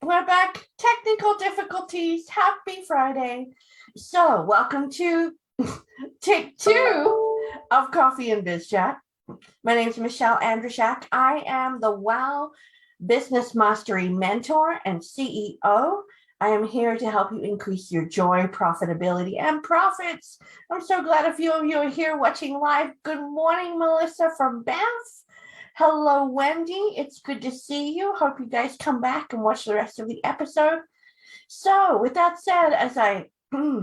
we're back. Technical difficulties. Happy Friday. So, welcome to take two of Coffee and Biz Chat. My name is Michelle Andrishak. I am the WOW Business Mastery Mentor and CEO. I am here to help you increase your joy, profitability, and profits. I'm so glad a few of you are here watching live. Good morning, Melissa from Banff. Hello, Wendy. It's good to see you. Hope you guys come back and watch the rest of the episode. So with that said, as I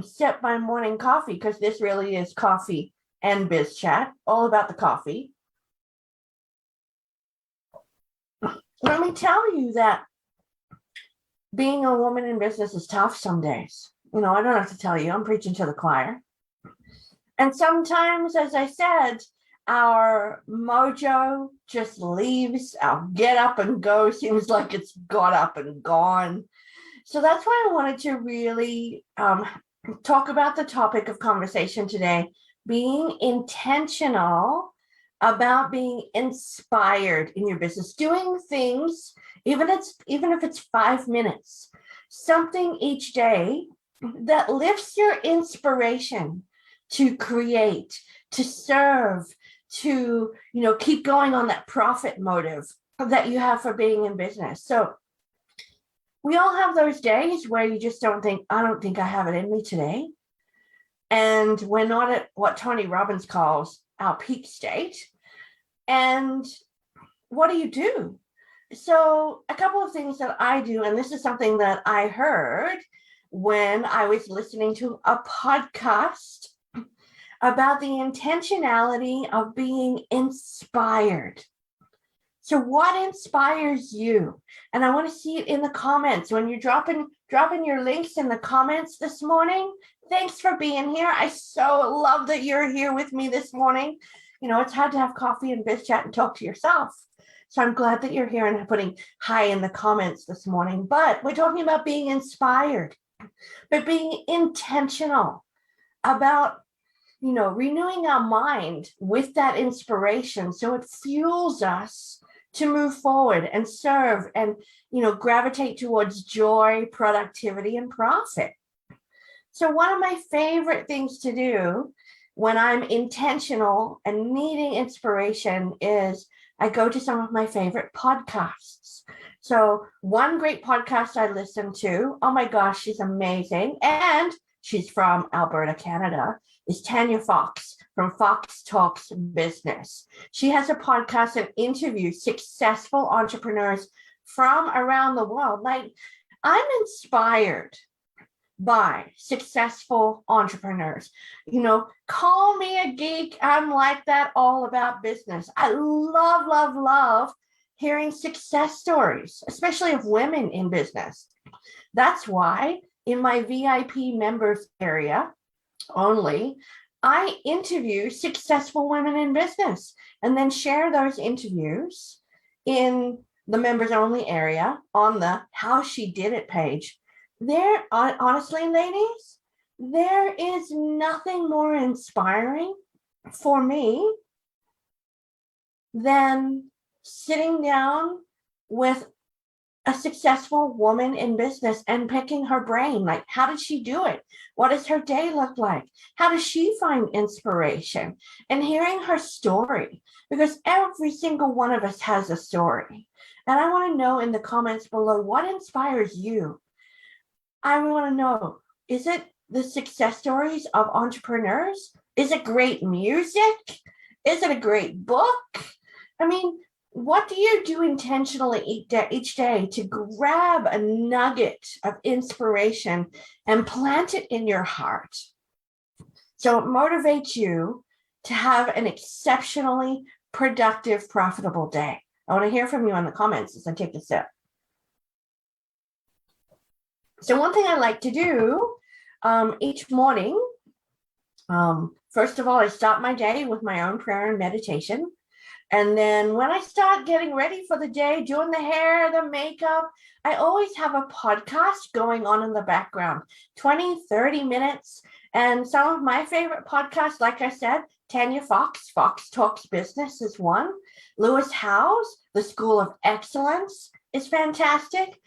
sip my morning coffee, because this really is coffee and biz chat, all about the coffee. Let me tell you that being a woman in business is tough some days. I don't have to tell you, I'm preaching to the choir. And sometimes, as I said, our mojo just leaves, our get up and go seems like it's got up and gone. So that's why I wanted to really talk about the topic of conversation today, being intentional about being inspired in your business, doing things, even if it's 5 minutes, something each day that lifts your inspiration to create, to serve, to keep going on that profit motive that you have for being in business. So we all have those days where you just don't think I have it in me today. And we're not at what Tony Robbins calls our peak state. And what do? So a couple of things that I do, and this is something that I heard when I was listening to a podcast about the intentionality of being inspired. So what inspires you? And I want to see it in the comments. When you're dropping your links in the comments this morning, thanks for being here. I so love that you're here with me this morning. It's hard to have coffee and biz chat and talk to yourself. So I'm glad that you're here and putting hi in the comments this morning. But we're talking about being inspired, but being intentional about renewing our mind with that inspiration so it fuels us to move forward and serve and, gravitate towards joy, productivity, and profit. So one of my favorite things to do when I'm intentional and needing inspiration is I go to some of my favorite podcasts. So one great podcast I listen to, oh my gosh, she's amazing. And she's from Alberta, Canada, is Tanya Fox from Fox Talks Business. She has a podcast and interviews successful entrepreneurs from around the world. Like, I'm inspired by successful entrepreneurs. Call me a geek. I'm like that, all about business. I love hearing success stories, especially of women in business. That's why in my VIP members area only, I interview successful women in business and then share those interviews in the members only area on the How She Did It page. There, honestly, ladies, there is nothing more inspiring for me than sitting down with a successful woman in business and picking her brain. Like, how did she do it? What does her day look like? How does she find inspiration? And hearing her story, because every single one of us has a story. And I want to know in the comments below, what inspires you? I want to know, is it the success stories of entrepreneurs? Is it great music? Is it a great book? I mean, what do you do intentionally each day to grab a nugget of inspiration and plant it in your heart so it motivates you to have an exceptionally productive, profitable day? I want to hear from you in the comments as I take a sip. So one thing I like to do each morning, first of all, I start my day with my own prayer and meditation. And then when I start getting ready for the day, doing the hair, the makeup, I always have a podcast going on in the background, 20, 30 minutes. And some of my favorite podcasts, like I said, Tanya Fox, Fox Talks Business is one. Lewis Howes, The School of Excellence is fantastic.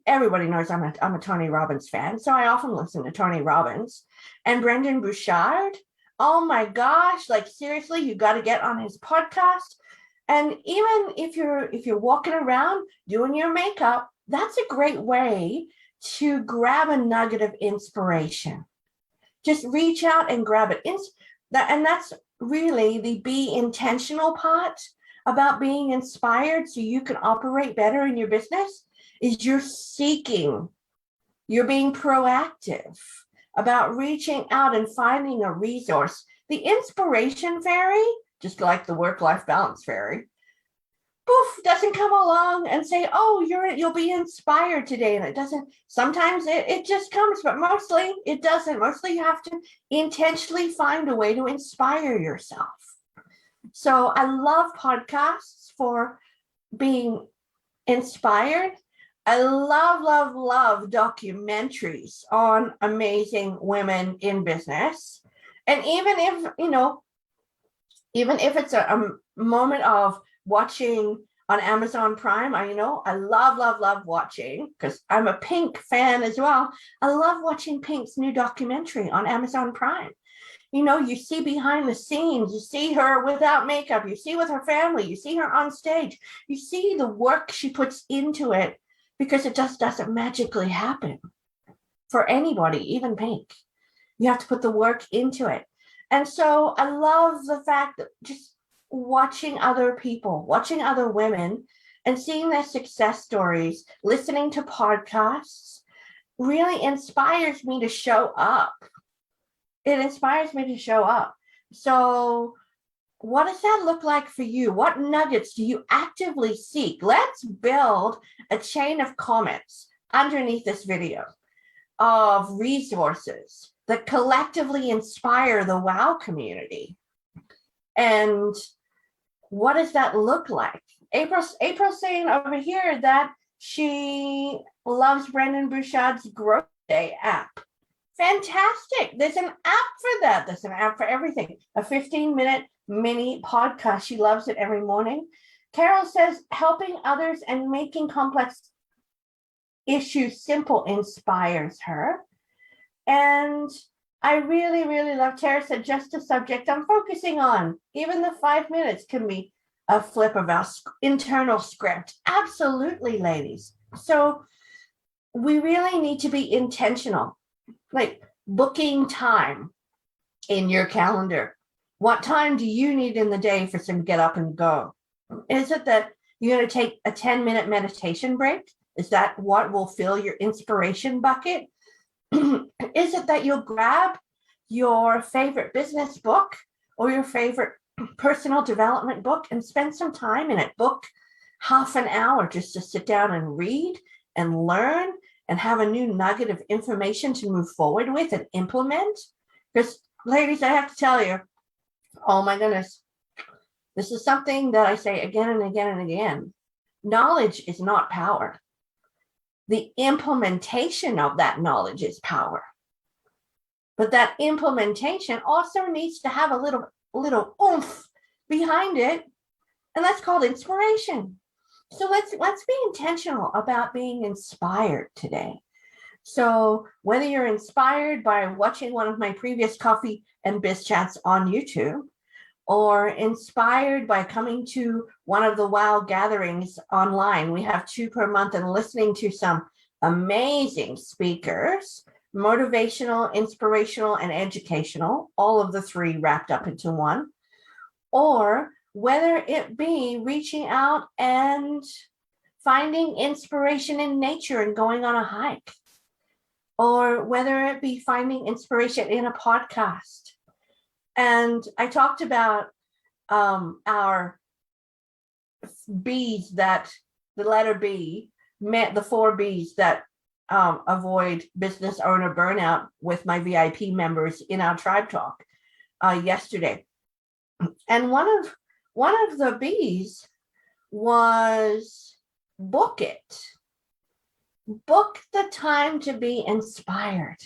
Everybody knows I'm a Tony Robbins fan, so I often listen to Tony Robbins and Brendan Bouchard. Oh my gosh, like seriously, you got to get on his podcast. And even if you're walking around doing your makeup, that's a great way to grab a nugget of inspiration. Just reach out and grab it. And that's really the be intentional part about being inspired so you can operate better in your business is you're being proactive about reaching out and finding a resource. The inspiration fairy, just like the work-life balance fairy, poof, doesn't come along and say, oh, you'll be inspired today. And it doesn't. Sometimes it just comes, but mostly it doesn't. Mostly you have to intentionally find a way to inspire yourself. So I love podcasts for being inspired. I love documentaries on amazing women in business. And even if it's a moment of watching on Amazon Prime, I love watching, because I'm a Pink fan as well. I love watching Pink's new documentary on Amazon Prime. You see behind the scenes, you see her without makeup, you see with her family, you see her on stage, you see the work she puts into it, because it just doesn't magically happen for anybody, even Pink. You have to put the work into it. And so I love the fact that just watching other people, watching other women and seeing their success stories, listening to podcasts really inspires me to show up. It inspires me to show up. So what does that look like for you? What nuggets do you actively seek? Let's build a chain of comments underneath this video of resources that collectively inspire the WOW community. And what does that look like? April's saying over here that she loves Brendan Bouchard's Growth Day app. Fantastic. There's an app for that. There's an app for everything. A 15-minute mini podcast. She loves it every morning. Carol says helping others and making complex issues simple inspires her. And I really love, Tara said, just a subject I'm focusing on. Even the 5 minutes can be a flip of our internal script. Absolutely, ladies. So we really need to be intentional, like booking time in your calendar. What time do you need in the day for some get up and go? Is it that you're going to take a 10-minute meditation break? Is that what will fill your inspiration bucket? Is it that you'll grab your favorite business book or your favorite personal development book and spend some time in it? Book half an hour just to sit down and read and learn and have a new nugget of information to move forward with and implement. Because, ladies, I have to tell you, oh my goodness, this is something that I say again and again and again. Knowledge is not power. The implementation of that knowledge is power. But that implementation also needs to have a little oomph behind it, and that's called inspiration. So let's be intentional about being inspired today. So whether you're inspired by watching one of my previous coffee and biz chats on YouTube, or inspired by coming to one of the WOW gatherings online, we have 2 per month, and listening to some amazing speakers, motivational, inspirational, and educational, all of the 3 wrapped up into one, or whether it be reaching out and finding inspiration in nature and going on a hike, or whether it be finding inspiration in a podcast. And I talked about our B's, that the letter B meant the 4 B's that avoid business owner burnout with my VIP members in our tribe talk yesterday. And one of the B's was book it. Book the time to be inspired.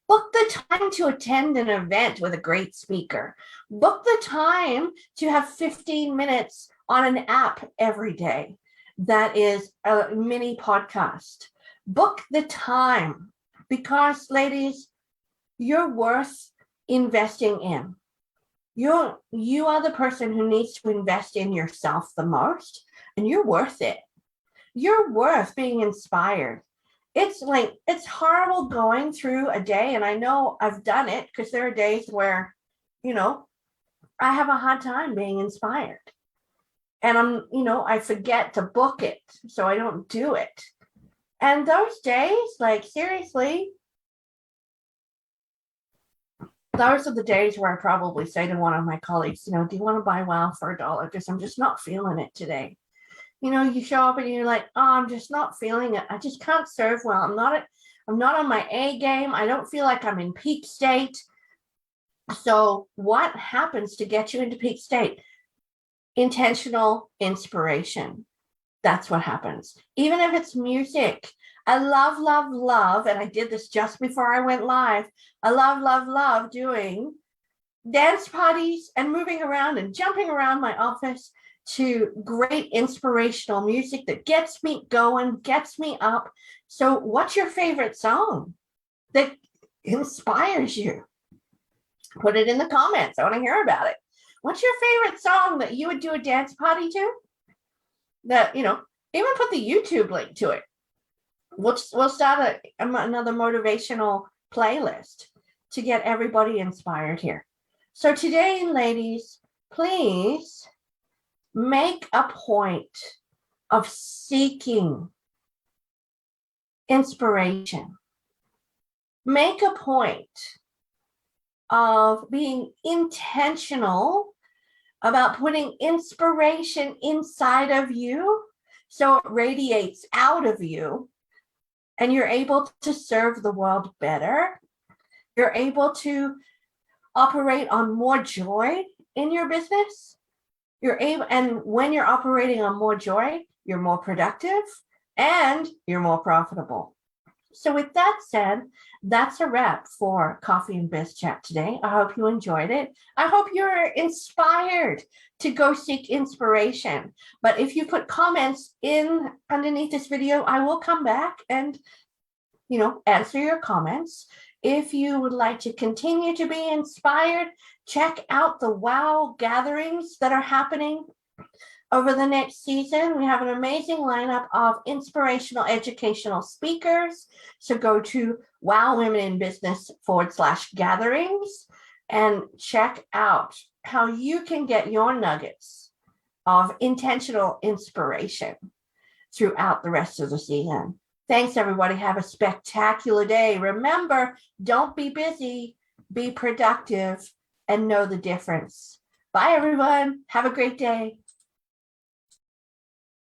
Book the time to attend an event with a great speaker. Book the time to have 15 minutes on an app every day. that is a mini podcast. Book the time, because ladies, you're worth investing in. You are the person who needs to invest in yourself the most, and you're worth it. You're worth being inspired. It's horrible going through a day, and I know I've done it, because there are days where, I have a hard time being inspired. And I forget to book it, so I don't do it. And those days, seriously, those are the days where I probably say to one of my colleagues, do you want to buy WOW for $1? Because I'm just not feeling it today. You show up and you're like, oh, I'm just not feeling it. I just can't serve well. I'm not on my A game. I don't feel like I'm in peak state. So what happens to get you into peak state? Intentional inspiration. That's what happens. Even if it's music. I love, and I did this just before I went live. I love doing dance parties and moving around and jumping around my office to great inspirational music that gets me going, gets me up. So what's your favorite song that inspires you? Put it in the comments. I want to hear about it. What's your favorite song that you would do a dance party to? That, even put the YouTube link to it. We'll start another motivational playlist to get everybody inspired here. So today, ladies, please make a point of seeking inspiration. Make a point of being intentional about putting inspiration inside of you so it radiates out of you, and you're able to serve the world better. You're able to operate on more joy in your business. And when you're operating on more joy, you're more productive and you're more profitable. So with that said, that's a wrap for Coffee and Biz Chat today. I hope you enjoyed it. I hope you're inspired to go seek inspiration. But if you put comments in underneath this video, I will come back and, answer your comments. If you would like to continue to be inspired, check out the WOW gatherings that are happening over the next season. We have an amazing lineup of inspirational educational speakers. So go to WOW Women in Business /gatherings and check out how you can get your nuggets of intentional inspiration throughout the rest of the season. Thanks, everybody. Have a spectacular day. Remember, don't be busy, be productive, and know the difference. Bye, everyone. Have a great day.